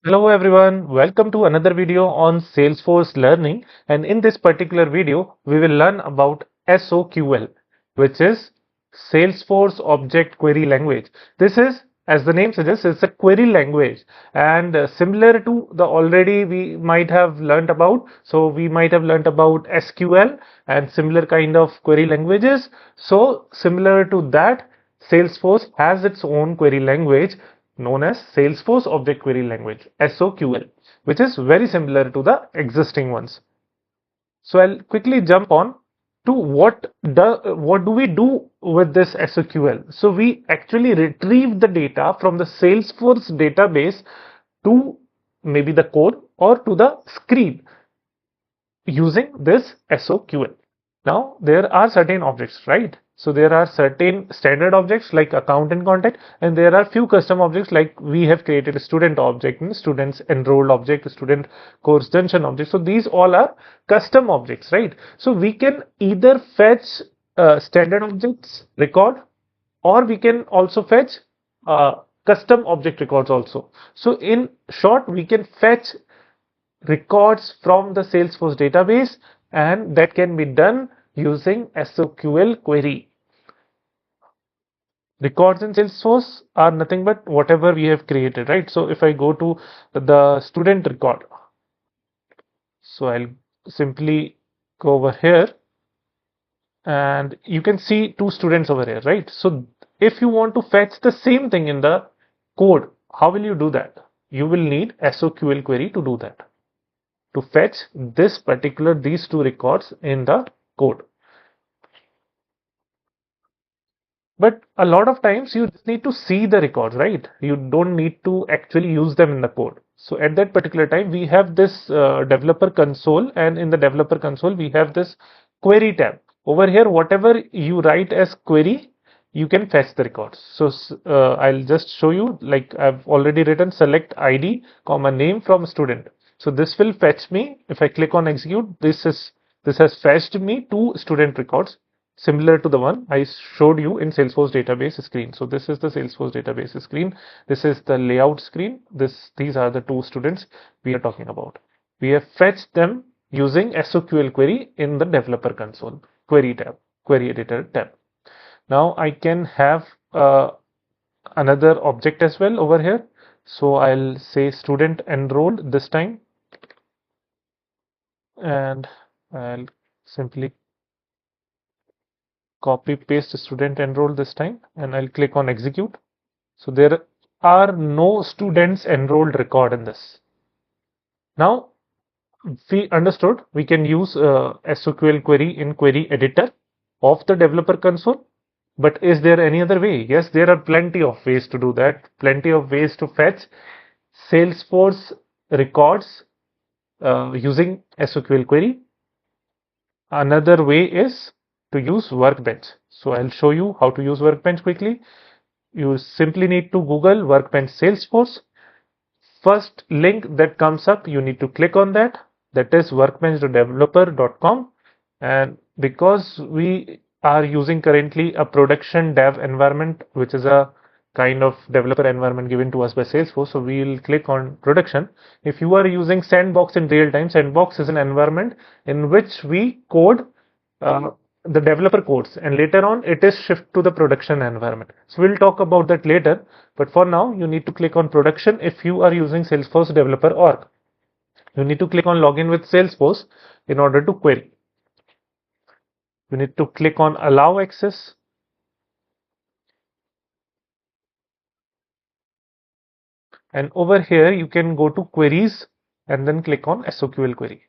Hello everyone, welcome to another video on Salesforce Learning, and in this particular video we will learn about SOQL, which is Salesforce Object Query Language. This is, as the name suggests, it's a query language and similar to the already we might have learnt about. So we might have learnt about SQL and similar kind of query languages. So similar to that, Salesforce has its own query language known as Salesforce Object Query Language, SOQL, which is very similar to the existing ones. So I'll quickly jump on to what do we do with this SOQL. So we actually retrieve the data from the Salesforce database to maybe the code or to the screen using this SOQL. Now there are certain objects, right? So there are certain standard objects like account and contact, and there are few custom objects like we have created a student object and students enrolled object, student course junction object. So these all are custom objects, right? So we can either fetch standard objects record, or we can also fetch custom object records also. So in short, we can fetch records from the Salesforce database, and that can be done using SOQL query. Records in Salesforce are nothing but whatever we have created, right? So if I go to the student record, so I'll simply go over here and you can see two students over here, right? So if you want to fetch the same thing in the code, how will you do that? You will need SOQL query to do that, to fetch these two records in the code. But a lot of times you just need to see the records, right? You don't need to actually use them in the code. So at that particular time, we have this developer console, and in the developer console, we have this query tab. Over here, whatever you write as query, you can fetch the records. So I'll just show you, like I've already written select ID, comma name from student. So this will fetch me. If I click on execute, this has fetched me two student records, similar to the one I showed you in Salesforce database screen. So this is the Salesforce database screen. This is the layout screen. These are the two students we are talking about. We have fetched them using SOQL query in the developer console, query tab, query editor tab. Now I can have another object as well over here. So I'll say student enrolled this time, and I'll simply copy paste student enrolled this time, and I'll click on execute. So there are no students enrolled record in this. Now we understood we can use SOQL query in query editor of the developer console. But is there any other way? Yes, there are plenty of ways to do that, plenty of ways to fetch Salesforce records using SOQL query. Another way is to use Workbench. So I'll show you how to use Workbench quickly. You simply need to Google Workbench Salesforce. First link that comes up, you need to click on that. That is workbench.developer.com. And because we are using currently a production dev environment, which is a kind of developer environment given to us by Salesforce, so we will click on production. If you are using Sandbox in real time, Sandbox is an environment in which we code the developer codes, and later on it is shipped to the production environment. So we'll talk about that later, but for now you need to click on production if you are using Salesforce Developer org. You need to click on login with Salesforce in order to query. You need to click on allow access. And over here you can go to queries and then click on SOQL query.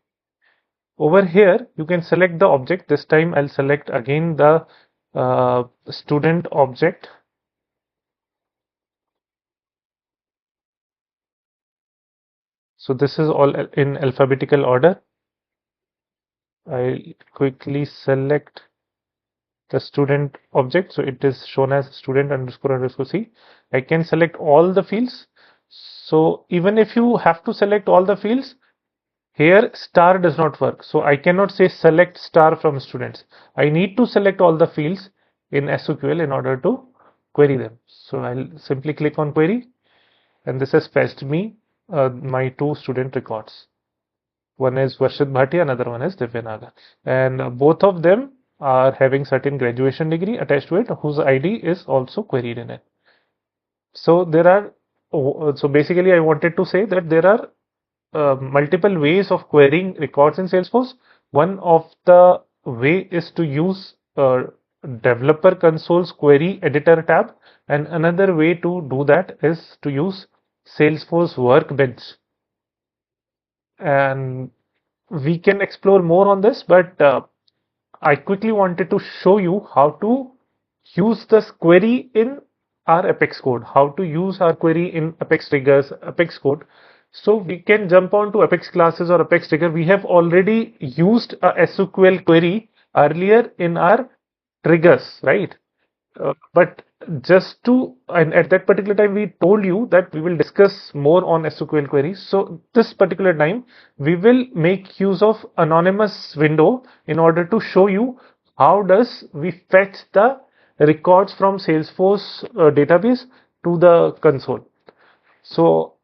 Over here you can select the object. This time I'll select again the student object. So this is all in alphabetical order. I'll quickly select the student object, so it is shown as student underscore C. I can select all the fields. So even if you have to select all the fields, here star does not work. So I cannot say select star from students. I need to select all the fields in SOQL in order to query them. So I'll simply click on query, and this has fetched me my two student records. One is Varshit Bhatia, another one is Divya Nagar. And both of them are having certain graduation degree attached to it, whose ID is also queried in it. So there are, so basically I wanted to say that there are multiple ways of querying records in Salesforce. One of the way is to use Developer Console's Query Editor tab, and another way to do that is to use Salesforce Workbench. And we can explore more on this, but I quickly wanted to show you how to use this query in our Apex code, how to use our query in Apex triggers, Apex code. So we can jump on to Apex classes or Apex trigger. We have already used a SOQL query earlier in our triggers, right? But just to, and at that particular time, we told you that we will discuss more on SOQL queries. So this particular time, we will make use of anonymous window in order to show you how does we fetch the records from Salesforce database to the console. So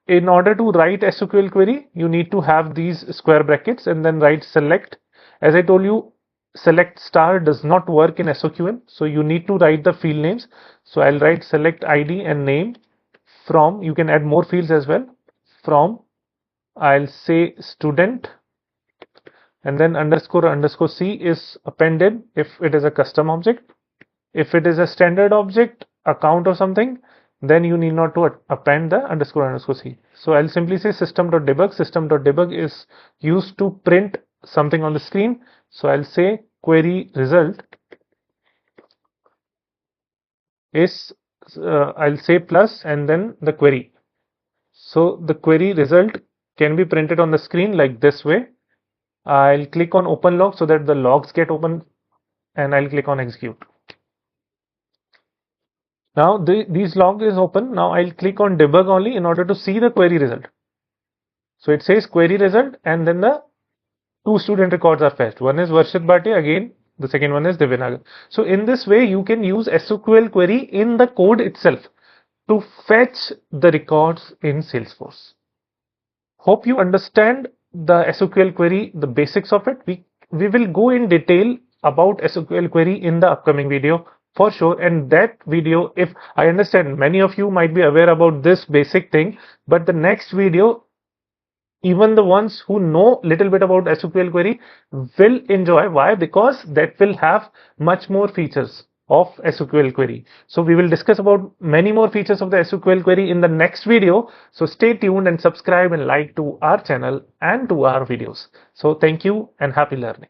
in order to write SOQL query, you need to have these square brackets and then write select. As I told you, select star does not work in SOQL, so you need to write the field names. So I'll write select ID and name from, you can add more fields as well, from, I'll say student, and then underscore C is appended if it is a custom object. If it is a standard object, account or something, then you need not to append the underscore C. So I'll simply say system.debug. System.debug is used to print something on the screen. So I'll say query result is, I'll say plus and then the query. So the query result can be printed on the screen like this way. I'll click on open log so that the logs get open, and I'll click on execute. Now these log is open. Now I'll click on debug only in order to see the query result. So it says query result, and then the two student records are fetched. One is Varshit Bhatia, again the second one is Divya Nagar. So in this way you can use SOQL query in the code itself to fetch the records in Salesforce. Hope you understand the SOQL query, the basics of it. We will go in detail about SOQL query in the upcoming video for sure, and that video, if I understand many of you might be aware about this basic thing, but the next video, even the ones who know little bit about SOQL query will enjoy. Why? Because that will have much more features of SOQL query. So we will discuss about many more features of the SOQL query in the next video. So stay tuned and subscribe and like to our channel and to our videos. So thank you and happy learning.